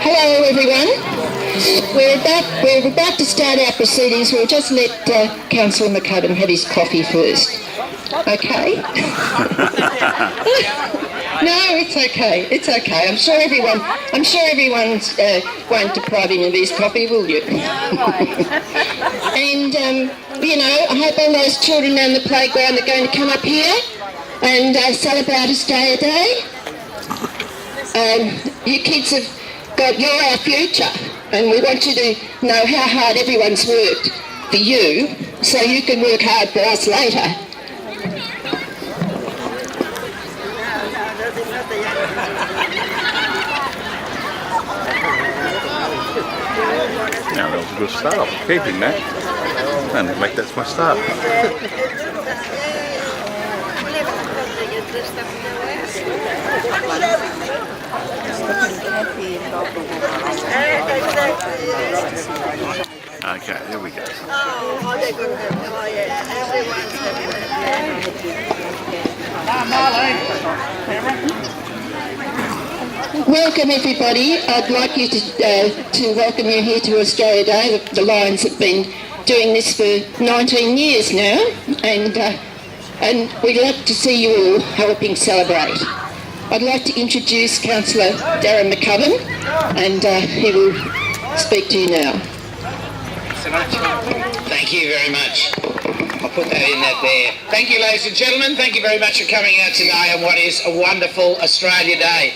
Hello everyone. We're about to start our proceedings. We'll just let Councillor McGavin have his coffee first. Okay? No, it's okay. It's okay. I'm sure everyone won't deprive him of his coffee, will you? And you know, I hope all those children on the playground are going to come up here and celebrate Australia Day. You kids you're our future, and we want you to know how hard everyone's worked for you, so you can work hard for us later. Yeah, that was a good start. I'm keeping that. And make that my start. Okay, there we go. Welcome everybody. I'd like you to welcome you here to Australia Day. The Lions have been doing this for 19 years now, and we'd like to see you all helping celebrate. I'd like to introduce Councillor Darren McGavin, and he will speak to you now. Thank you very much. I'll put that in that there. Thank you, ladies and gentlemen. Thank you very much for coming out today on what is a wonderful Australia Day.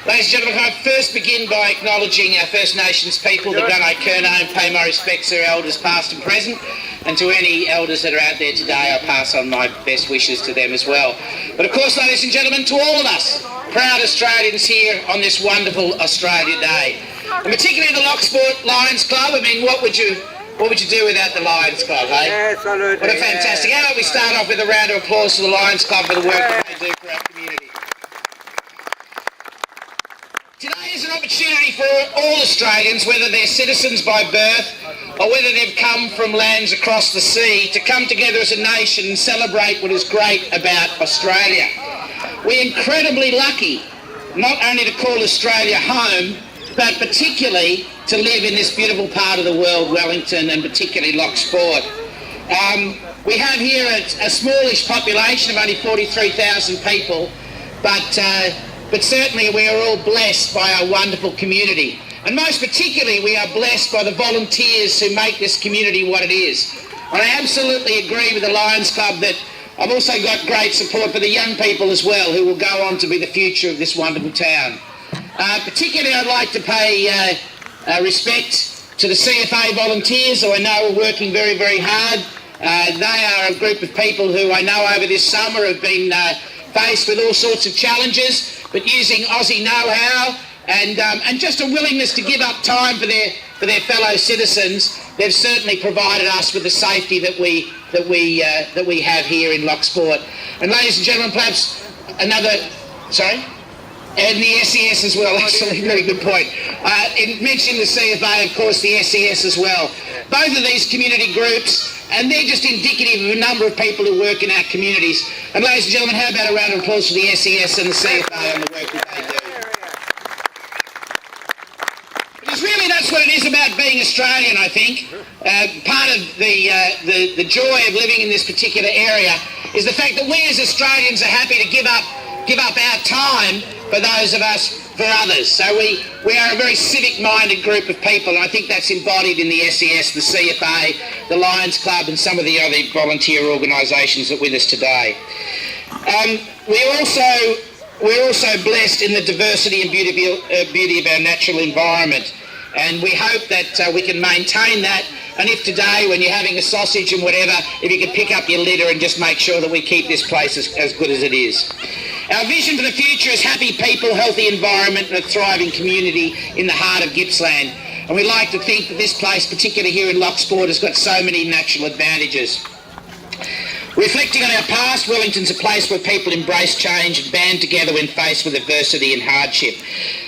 Ladies and gentlemen, can I first begin by acknowledging our First Nations people, the Gunai Kurno, and pay my respects to our elders past and present, and to any elders that are out there today, I pass on my best wishes to them as well. But of course, ladies and gentlemen, to all of us, proud Australians here on this wonderful Australia Day, and particularly the Loch Sport Lions Club. I mean, what would you do without the Lions Club, hey? Absolutely. What a fantastic... How about we start off with a round of applause to the Lions Club for the work that they do for our community. Today is an opportunity for all Australians, whether they're citizens by birth or whether they've come from lands across the sea, to come together as a nation and celebrate what is great about Australia. We're incredibly lucky not only to call Australia home, but particularly to live in this beautiful part of the world, Wellington, and particularly Loch Sport. We have here a smallish population of only 43,000 people, but certainly we are all blessed by our wonderful community. And most particularly, we are blessed by the volunteers who make this community what it is. And I absolutely agree with the Lions Club that I've also got great support for the young people as well, who will go on to be the future of this wonderful town. Particularly, I'd like to pay respect to the CFA volunteers, who I know are working very, very hard. They are a group of people who I know over this summer have been faced with all sorts of challenges, but using Aussie know-how and just a willingness to give up time for their fellow citizens, they've certainly provided us with the safety that we have here in Loch Sport. And ladies and gentlemen, perhaps and the SES as well, absolutely, very good point. It mentioned the CFA, of course, the SES as well. Both of these community groups, and they're just indicative of a number of people who work in our communities. And ladies and gentlemen, how about a round of applause for the SES and the CFA on the work that they do? Because really that's what it is about being Australian, I think. Part of the joy of living in this particular area is the fact that we as Australians are happy to give up our time for those of us, for others. So we are a very civic-minded group of people, and I think that's embodied in the SES, the CFA, the Lions Club, and some of the other volunteer organisations that are with us today. We're also blessed in the diversity and beauty of our natural environment, and we hope that we can maintain that. And if today, when you're having a sausage and whatever, if you could pick up your litter and just make sure that we keep this place as good as it is. Our vision for the future is happy people, healthy environment, and a thriving community in the heart of Gippsland. And we like to think that this place, particularly here in Loch Sport, has got so many natural advantages. Reflecting on our past, Wellington's a place where people embrace change and band together when faced with adversity and hardship.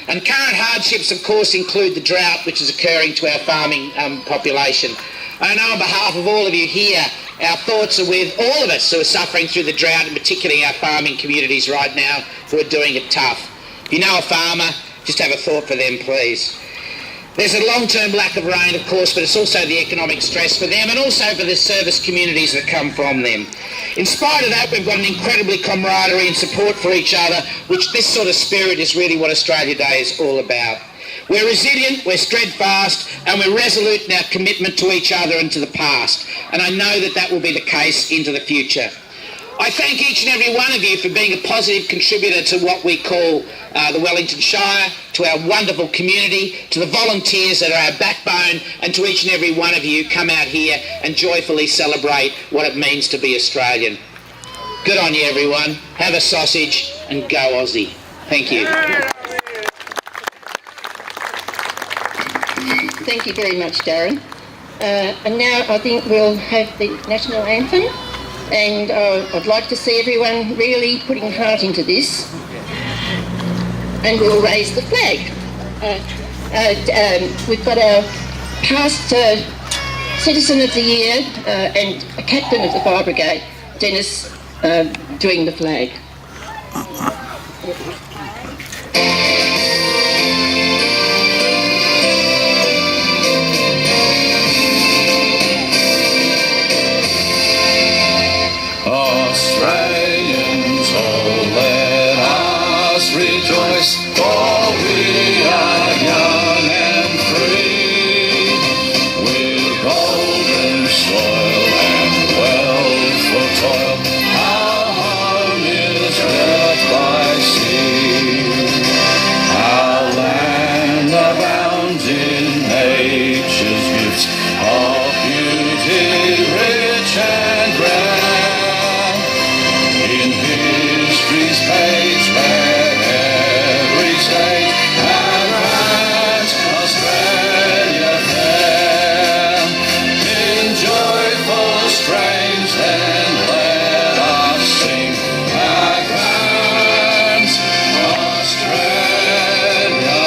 And current hardships, of course, include the drought which is occurring to our farming population. I know on behalf of all of you here, our thoughts are with all of us who are suffering through the drought, and particularly our farming communities right now who are doing it tough. If you know a farmer, just have a thought for them, please. There's a long-term lack of rain, of course, but it's also the economic stress for them and also for the service communities that come from them. In spite of that, we've got an incredibly camaraderie and support for each other, which this sort of spirit is really what Australia Day is all about. We're resilient, we're steadfast, and we're resolute in our commitment to each other and to the past. And I know that that will be the case into the future. I thank each and every one of you for being a positive contributor to what we call the Wellington Shire, to our wonderful community, to the volunteers that are our backbone, and to each and every one of you come out here and joyfully celebrate what it means to be Australian. Good on you, everyone. Have a sausage and go Aussie. Thank you. Thank you very much, Darren. And now I think we'll have the national anthem. And I'd like to see everyone really putting heart into this. And we'll raise the flag. We've got our past Citizen of the Year and a Captain of the Fire Brigade, Dennis, doing the flag. Australians, oh, let us rejoice, for we are young and free, with golden soil and wealth for toil. Our home is birthed by sea, our land abounds in nature's gifts of beauty, rich and grand. Page, let every state advance Australia fair. In joyful strains then let us sing advance Australia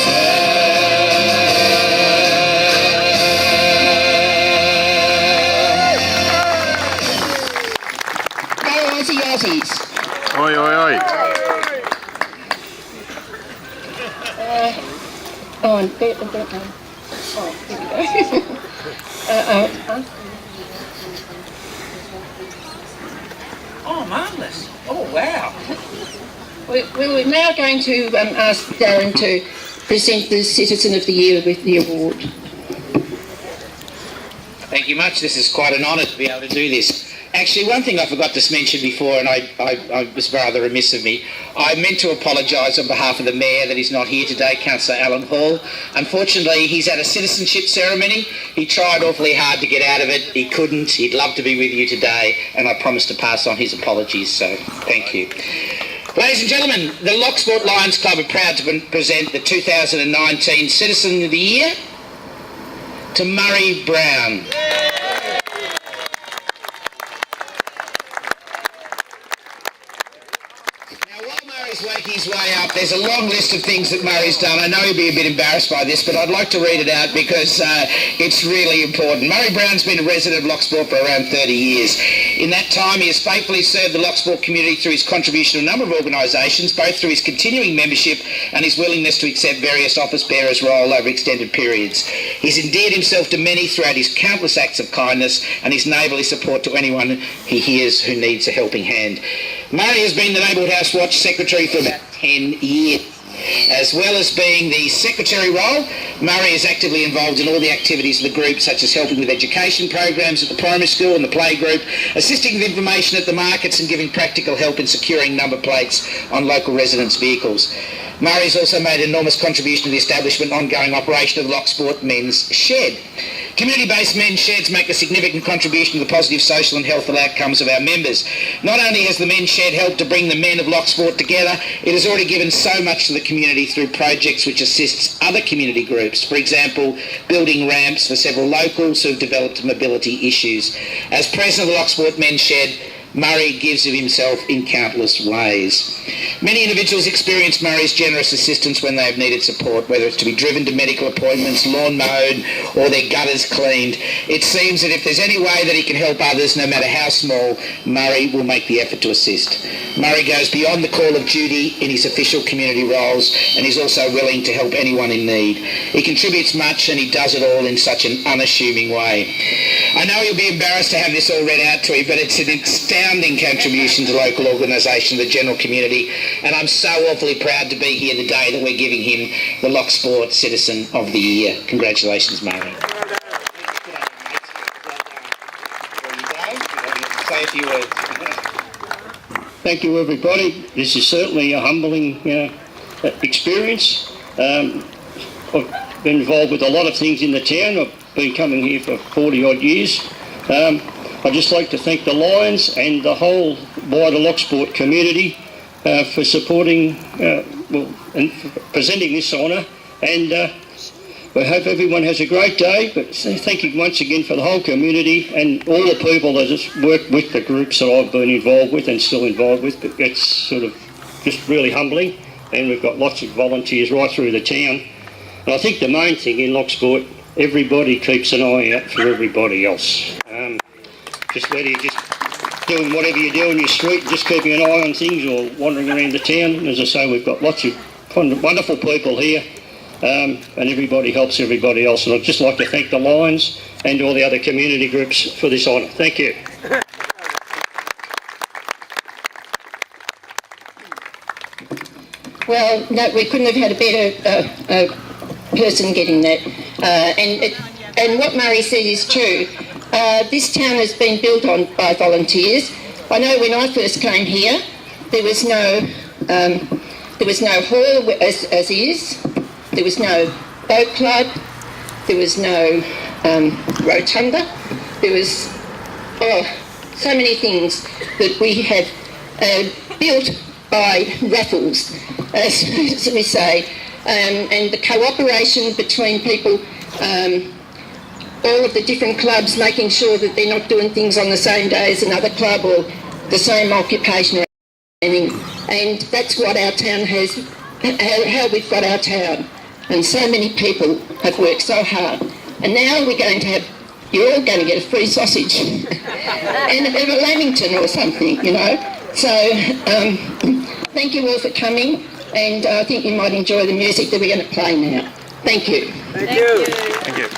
fair. Go Aussie Aussies. Oi, oi, oi. Oh, here we go. Oh, marvellous. Oh, wow. We're now going to ask Darren to present the Citizen of the Year with the award. Thank you much. This is quite an honour to be able to do this. Actually, one thing I forgot to mention before, and I was rather remiss of me, I meant to apologise on behalf of the Mayor that he's not here today, Councillor Alan Hall. Unfortunately, he's at a citizenship ceremony. He tried awfully hard to get out of it. He couldn't. He'd love to be with you today, and I promised to pass on his apologies, so thank you. Ladies and gentlemen, the Loch Sport Lions Club are proud to present the 2019 Citizen of the Year to Murray Brown. Murray's working his way up. There's a long list of things that Murray's done. I know he'll be a bit embarrassed by this, but I'd like to read it out because it's really important. Murray Brown's been a resident of Loch Sport for around 30 years. In that time, he has faithfully served the Loch Sport community through his contribution to a number of organisations, both through his continuing membership and his willingness to accept various office bearers' role over extended periods. He's endeared himself to many throughout his countless acts of kindness and his neighbourly support to anyone he hears who needs a helping hand. Murray has been the Neighbourhood House Watch Secretary for about 10 years. As well as being the secretary role, Murray is actively involved in all the activities of the group, such as helping with education programs at the primary school and the playgroup, assisting with information at the markets and giving practical help in securing number plates on local residents' vehicles. Murray's also made an enormous contribution to the establishment and ongoing operation of the Loch Sport Men's Shed. Community-based men's sheds make a significant contribution to the positive social and healthful outcomes of our members. Not only has the men's shed helped to bring the men of Loch Sport together, it has already given so much to the community through projects which assists other community groups. For example, building ramps for several locals who have developed mobility issues. As president of the Loch Sport Men's Shed, Murray gives of himself in countless ways. Many individuals experience Murray's generous assistance when they have needed support, whether it's to be driven to medical appointments, lawn mowed, or their gutters cleaned. It seems that if there's any way that he can help others, no matter how small, Murray will make the effort to assist. Murray goes beyond the call of duty in his official community roles, and he's also willing to help anyone in need. He contributes much, and he does it all in such an unassuming way. I know you'll be embarrassed to have this all read out to you, but it's an astounding contribution to local organisation, the general community, and I'm so awfully proud to be here today that we're giving him the Loch Sport Citizen of the Year. Congratulations, Murray. Say a few words. Thank you, everybody. This is certainly a humbling experience. I've been involved with a lot of things in the town. I've been coming here for 40 odd years. I'd just like to thank the Lions and the whole wider Loch Sport community for supporting and for presenting this honour, and we hope everyone has a great day. But thank you once again for the whole community and all the people that have worked with the groups that I've been involved with and still involved with. But it's sort of just really humbling, and we've got lots of volunteers right through the town. And I think the main thing in Loch Sport, everybody keeps an eye out for everybody else. Just whether you're just doing whatever you do in your street, just keeping an eye on things, or wandering around the town. As I say, we've got lots of wonderful people here, and everybody helps everybody else. And I'd just like to thank the Lions and all the other community groups for this honour. Thank you. Well, no, we couldn't have had a better person getting that. And what Murray said is true. This town has been built on by volunteers. I know when I first came here, there was no hall as is. There was no boat club. There was no rotunda. There was so many things that we have built by raffles, as we say, and the cooperation between people. All of the different clubs making sure that they're not doing things on the same day as another club or the same occupation or anything. And that's what our town has, how we've got our town. And so many people have worked so hard. And now we're going to have, you're all going to get a free sausage and a bit of a lamington or something, you know. So thank you all for coming, and I think you might enjoy the music that we're going to play now. Thank you. Thank you. Thank you.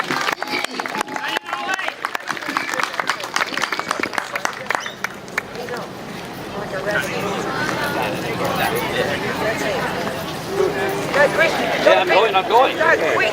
Yeah, I'm going. Quick,